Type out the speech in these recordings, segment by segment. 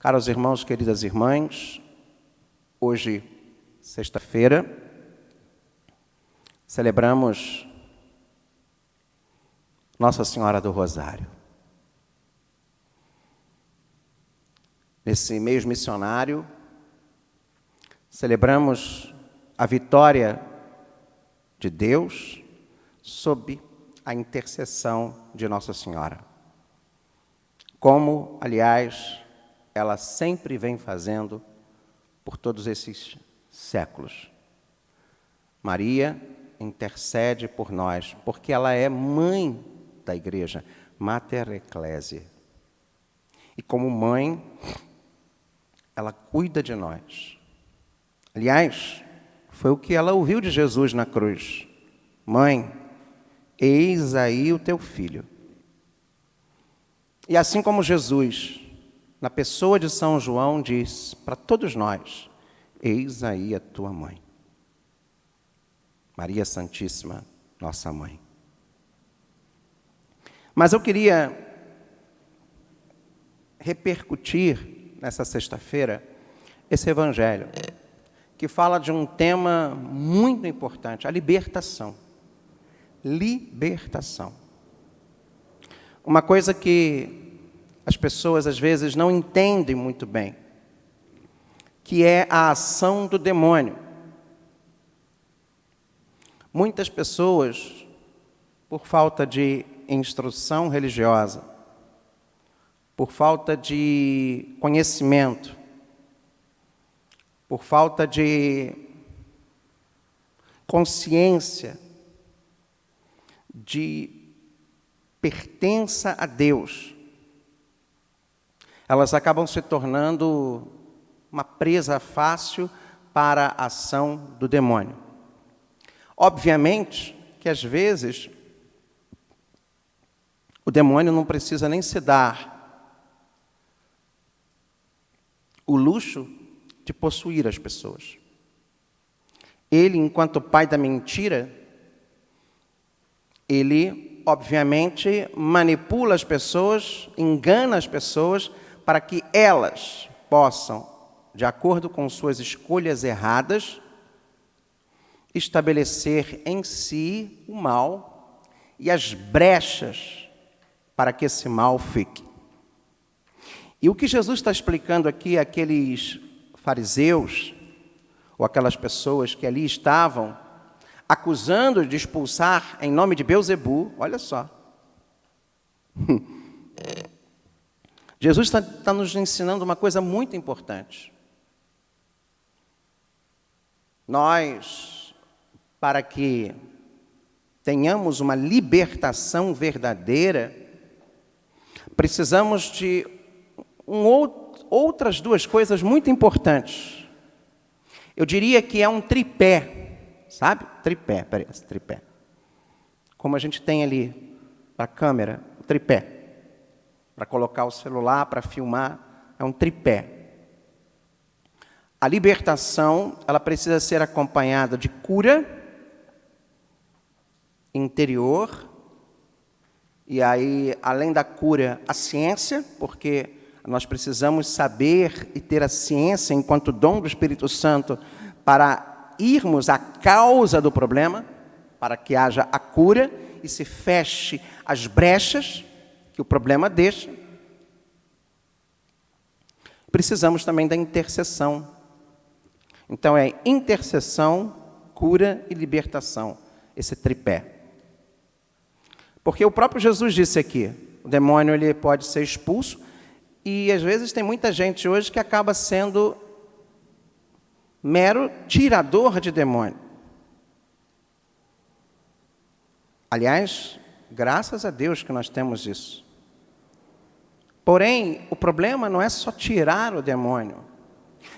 Caros irmãos, queridas irmãs, hoje, sexta-feira, celebramos Nossa Senhora do Rosário. Nesse mês missionário, celebramos a vitória de Deus sob a intercessão de Nossa Senhora. Como, aliás, ela sempre vem fazendo por todos esses séculos. Maria intercede por nós, porque ela é mãe da igreja, Mater Ecclesiae. E como mãe, ela cuida de nós. Aliás, foi o que ela ouviu de Jesus na cruz. Mãe, eis aí o teu filho. E assim como Jesus, na pessoa de São João, diz para todos nós, eis aí a tua mãe. Maria Santíssima, nossa mãe. Mas eu queria repercutir nessa sexta-feira esse evangelho, que fala de um tema muito importante, a libertação. Libertação. Uma coisa que as pessoas às vezes não entendem muito bem, que é a ação do demônio. Muitas pessoas, por falta de instrução religiosa, por falta de conhecimento, por falta de consciência de pertença a Deus, elas acabam se tornando uma presa fácil para a ação do demônio. Obviamente que, às vezes, o demônio não precisa nem se dar o luxo de possuir as pessoas. Ele, enquanto pai da mentira, ele, obviamente, manipula as pessoas, engana as pessoas, para que elas possam, de acordo com suas escolhas erradas, estabelecer em si o mal e as brechas para que esse mal fique. E o que Jesus está explicando aqui àqueles fariseus, ou aquelas pessoas que ali estavam, acusando de expulsar em nome de Belzebu, olha só. Jesus está nos ensinando uma coisa muito importante. Nós, para que tenhamos uma libertação verdadeira, precisamos de outras duas coisas muito importantes. Eu diria que é um tripé, sabe? Tripé, parece, tripé. Como a gente tem ali para a câmera, o tripé. Para colocar o celular, para filmar, é um tripé. A libertação, ela precisa ser acompanhada de cura interior, e aí, além da cura, a ciência, porque nós precisamos saber e ter a ciência enquanto dom do Espírito Santo para irmos à causa do problema, para que haja a cura e se feche as brechas que o problema deixa. Precisamos também da intercessão. Então, é intercessão, cura e libertação, esse tripé. Porque o próprio Jesus disse aqui, o demônio ele pode ser expulso, e às vezes tem muita gente hoje que acaba sendo mero tirador de demônio. Aliás, graças a Deus que nós temos isso. Porém, o problema não é só tirar o demônio.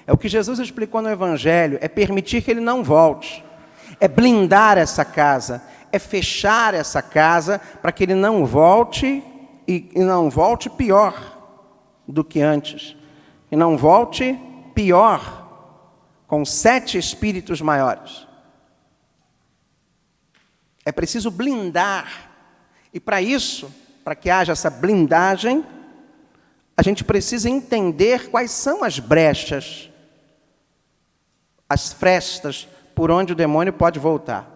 É o que Jesus explicou no Evangelho, é permitir que ele não volte. É blindar essa casa, é fechar essa casa para que ele não volte e não volte pior do que antes. E não volte pior, com 7 espíritos maiores. É preciso blindar. E para isso, para que haja essa blindagem, a gente precisa entender quais são as brechas, as frestas por onde o demônio pode voltar.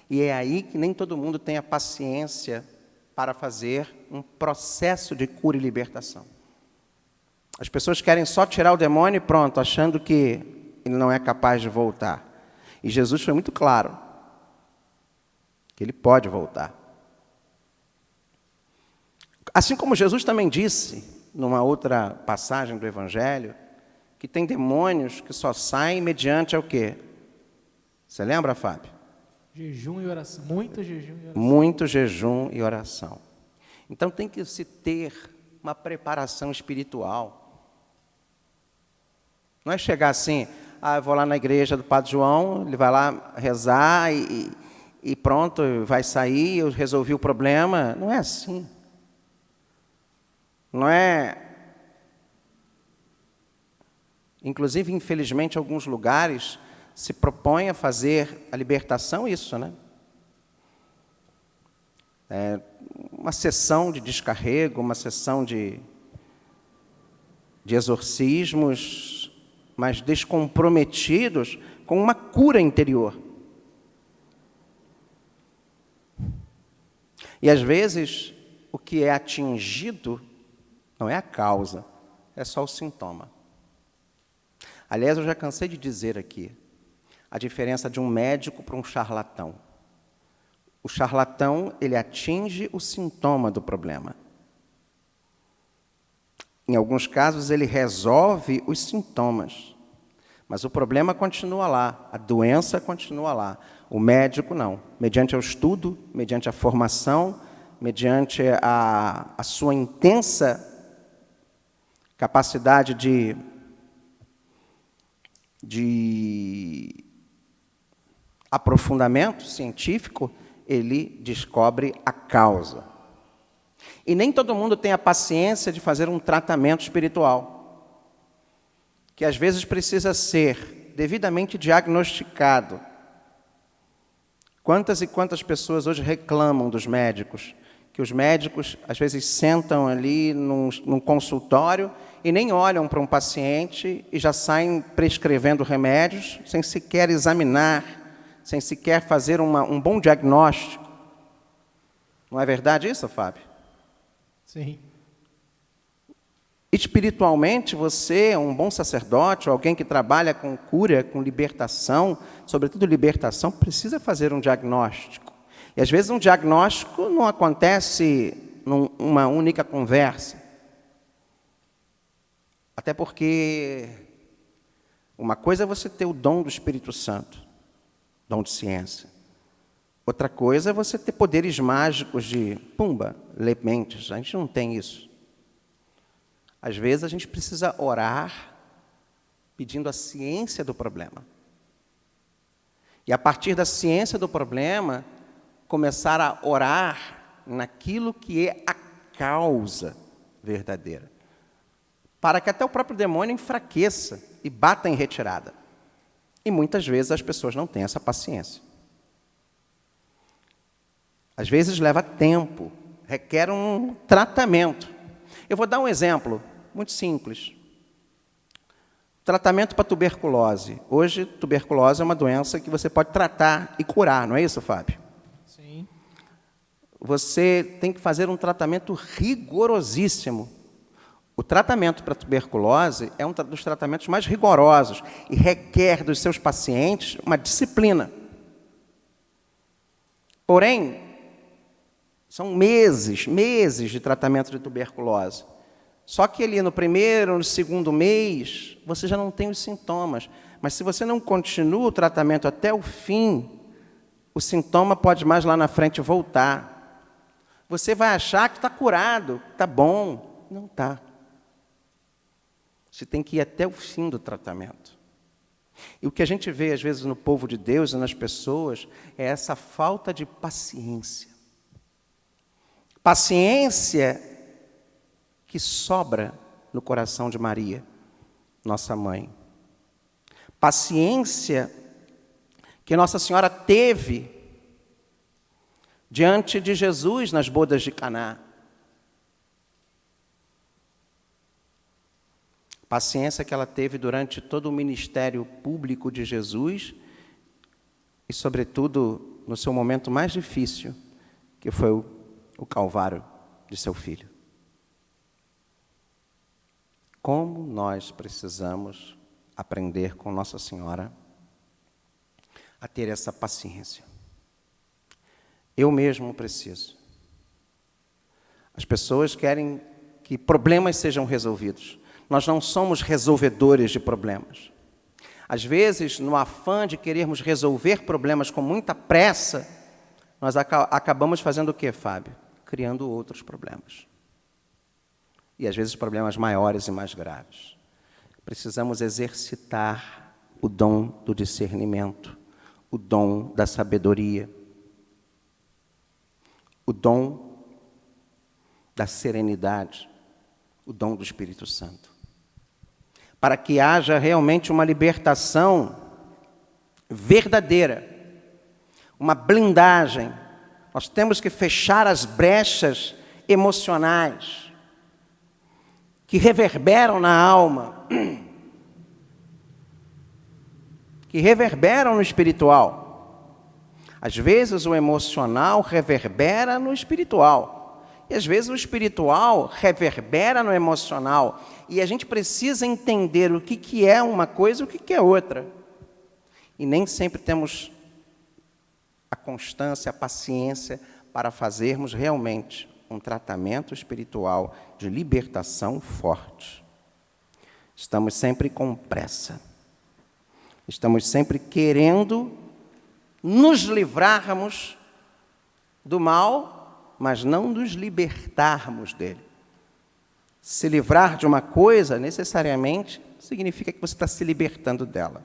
E é aí que nem todo mundo tem a paciência para fazer um processo de cura e libertação. As pessoas querem só tirar o demônio e pronto, achando que ele não é capaz de voltar. E Jesus foi muito claro que ele pode voltar. Assim como Jesus também disse, numa outra passagem do Evangelho, que tem demônios que só saem mediante o quê? Você lembra, Fábio? Jejum e oração. Muito jejum e oração. Muito jejum e oração. Então tem que se ter uma preparação espiritual. Não é chegar assim, eu vou lá na igreja do Padre João, ele vai lá rezar e pronto, vai sair, eu resolvi o problema. Não é assim. Não é. Inclusive, infelizmente, alguns lugares se propõem a fazer a libertação, isso, né? Uma sessão de descarrego, uma sessão de exorcismos, mas descomprometidos com uma cura interior. E, às vezes, o que é atingido não é a causa, é só o sintoma. Aliás, eu já cansei de dizer aqui a diferença de um médico para um charlatão. O charlatão, ele atinge o sintoma do problema. Em alguns casos, ele resolve os sintomas, mas o problema continua lá, a doença continua lá. O médico não. Mediante o estudo, mediante a formação, mediante a sua intensa capacidade de aprofundamento científico, ele descobre a causa. E nem todo mundo tem a paciência de fazer um tratamento espiritual, que às vezes precisa ser devidamente diagnosticado. Quantas e quantas pessoas hoje reclamam dos médicos, que os médicos às vezes sentam ali num consultório e nem olham para um paciente e já saem prescrevendo remédios sem sequer examinar, sem sequer fazer um bom diagnóstico. Não é verdade isso, Fábio? Sim. Espiritualmente, você é um bom sacerdote, ou alguém que trabalha com cura, com libertação, sobretudo libertação, precisa fazer um diagnóstico. E às vezes um diagnóstico não acontece numa única conversa. Até porque uma coisa é você ter o dom do Espírito Santo, dom de ciência. Outra coisa é você ter poderes mágicos de, ler mentes. A gente não tem isso. Às vezes a gente precisa orar pedindo a ciência do problema. E a partir da ciência do problema, começar a orar naquilo que é a causa verdadeira. Para que até o próprio demônio enfraqueça e bata em retirada. E muitas vezes as pessoas não têm essa paciência. Às vezes leva tempo, requer um tratamento. Eu vou dar um exemplo muito simples. Tratamento para tuberculose. Hoje, tuberculose é uma doença que você pode tratar e curar, não é isso, Fábio? Sim. Você tem que fazer um tratamento rigorosíssimo. O tratamento para tuberculose é um dos tratamentos mais rigorosos e requer dos seus pacientes uma disciplina. Porém, são meses de tratamento de tuberculose. Só que ali no primeiro, no segundo mês, você já não tem os sintomas. Mas se você não continua o tratamento até o fim, o sintoma pode mais lá na frente voltar. Você vai achar que está curado, está bom. Não está. Você tem que ir até o fim do tratamento. E o que a gente vê, às vezes, no povo de Deus e nas pessoas, é essa falta de paciência. Paciência que sobra no coração de Maria, nossa mãe. Paciência que Nossa Senhora teve diante de Jesus nas bodas de Caná. Paciência que ela teve durante todo o ministério público de Jesus e, sobretudo, no seu momento mais difícil, que foi o Calvário de seu filho. Como nós precisamos aprender com Nossa Senhora a ter essa paciência. Eu mesmo preciso. As pessoas querem que problemas sejam resolvidos. Nós não somos resolvedores de problemas. Às vezes, no afã de querermos resolver problemas com muita pressa, nós acabamos fazendo o quê, Fábio? Criando outros problemas. E às vezes problemas maiores e mais graves. Precisamos exercitar o dom do discernimento, o dom da sabedoria, o dom da serenidade, o dom do Espírito Santo. Para que haja realmente uma libertação verdadeira, uma blindagem. Nós temos que fechar as brechas emocionais que reverberam na alma, que reverberam no espiritual. Às vezes o emocional reverbera no espiritual. E às vezes o espiritual reverbera no emocional. E a gente precisa entender o que é uma coisa e o que é outra. E nem sempre temos a constância, a paciência para fazermos realmente um tratamento espiritual de libertação forte. Estamos sempre com pressa. Estamos sempre querendo nos livrarmos do mal, mas não nos libertarmos dele. Se livrar de uma coisa, necessariamente, significa que você está se libertando dela.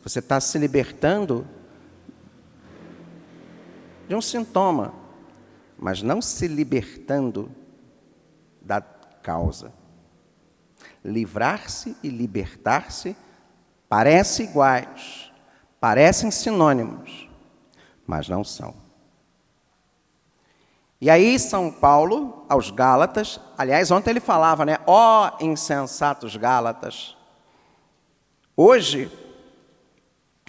Você está se libertando de um sintoma, mas não se libertando da causa. Livrar-se e libertar-se parecem iguais, parecem sinônimos, mas não são. E aí São Paulo, aos Gálatas, aliás, ontem ele falava, né? Ó insensatos Gálatas. Hoje,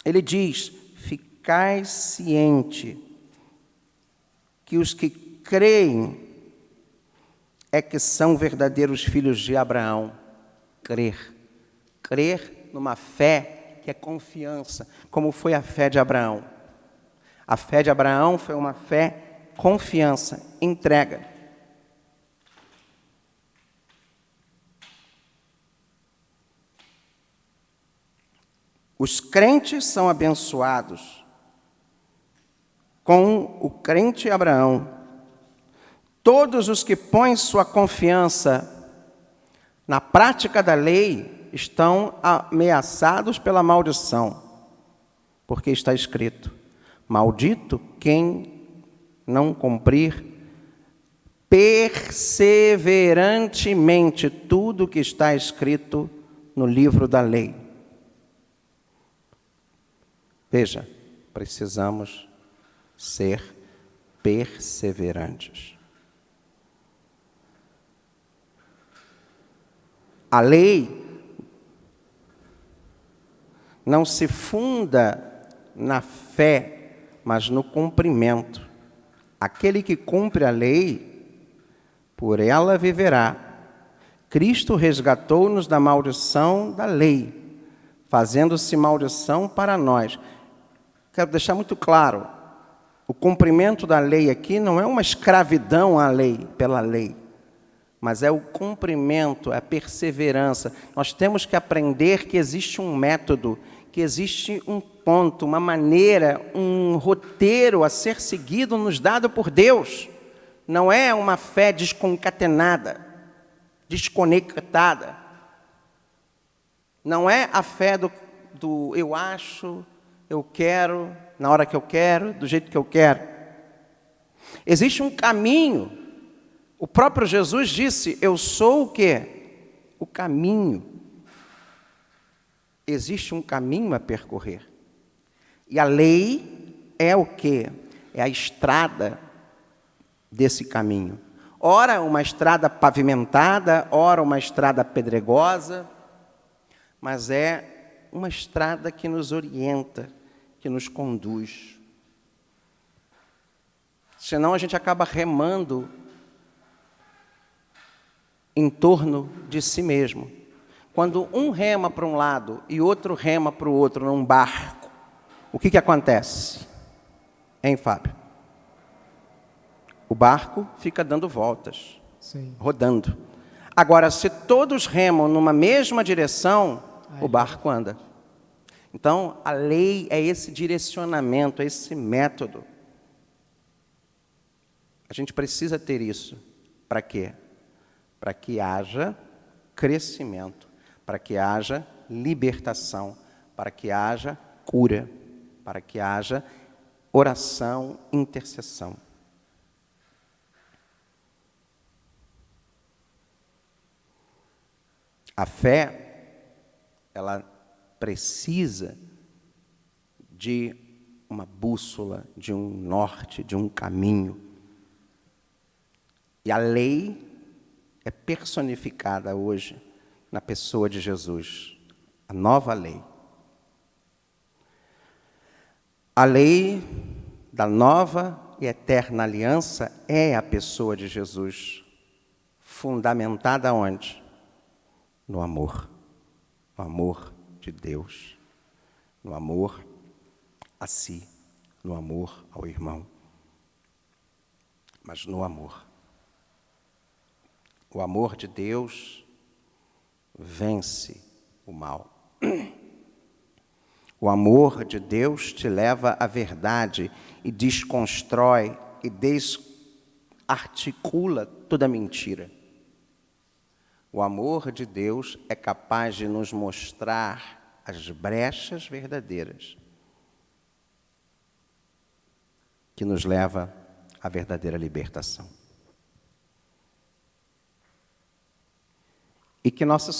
ele diz, ficai ciente que os que creem é que são verdadeiros filhos de Abraão. Crer. Crer numa fé que é confiança, como foi a fé de Abraão. A fé de Abraão foi uma fé confiança, entrega. Os crentes são abençoados com o crente Abraão. Todos os que põem sua confiança na prática da lei estão ameaçados pela maldição, porque está escrito: maldito quem não cumprir perseverantemente tudo o que está escrito no livro da lei. Veja, precisamos ser perseverantes. A lei não se funda na fé, mas no cumprimento. Aquele que cumpre a lei, por ela viverá. Cristo resgatou-nos da maldição da lei, fazendo-se maldição para nós. Quero deixar muito claro, o cumprimento da lei aqui não é uma escravidão à lei, pela lei, mas é o cumprimento, é a perseverança. Nós temos que aprender que existe um método, que existe um ponto, uma maneira, um roteiro a ser seguido, nos dado por Deus. Não é uma fé desconcatenada, desconectada. Não é a fé do eu acho, eu quero, na hora que eu quero, do jeito que eu quero. Existe um caminho. O próprio Jesus disse, eu sou o quê? O caminho. Existe um caminho a percorrer. E a lei é o quê? É a estrada desse caminho. ora uma estrada pavimentada, ora uma estrada pedregosa, mas é uma estrada que nos orienta, que nos conduz. Senão a gente acaba remando em torno de si mesmo. Quando um rema para um lado e outro rema para o outro num barco, o que acontece? Hein, Fábio? O barco fica dando voltas, Sim. rodando. Agora, se todos remam numa mesma direção, o barco anda. Então, a lei é esse direcionamento, é esse método. A gente precisa ter isso. Para quê? Para que haja crescimento, para que haja libertação, para que haja cura, para que haja oração, intercessão. A fé, ela precisa de uma bússola, de um norte, de um caminho. E a lei é personificada hoje na pessoa de Jesus, a nova lei. A lei da nova e eterna aliança é a pessoa de Jesus, fundamentada onde? No amor de Deus, no amor a si, no amor ao irmão, mas no amor. O amor de Deus vence o mal. O amor de Deus te leva à verdade e desconstrói e desarticula toda mentira. O amor de Deus é capaz de nos mostrar as brechas verdadeiras que nos leva à verdadeira libertação. E que nossa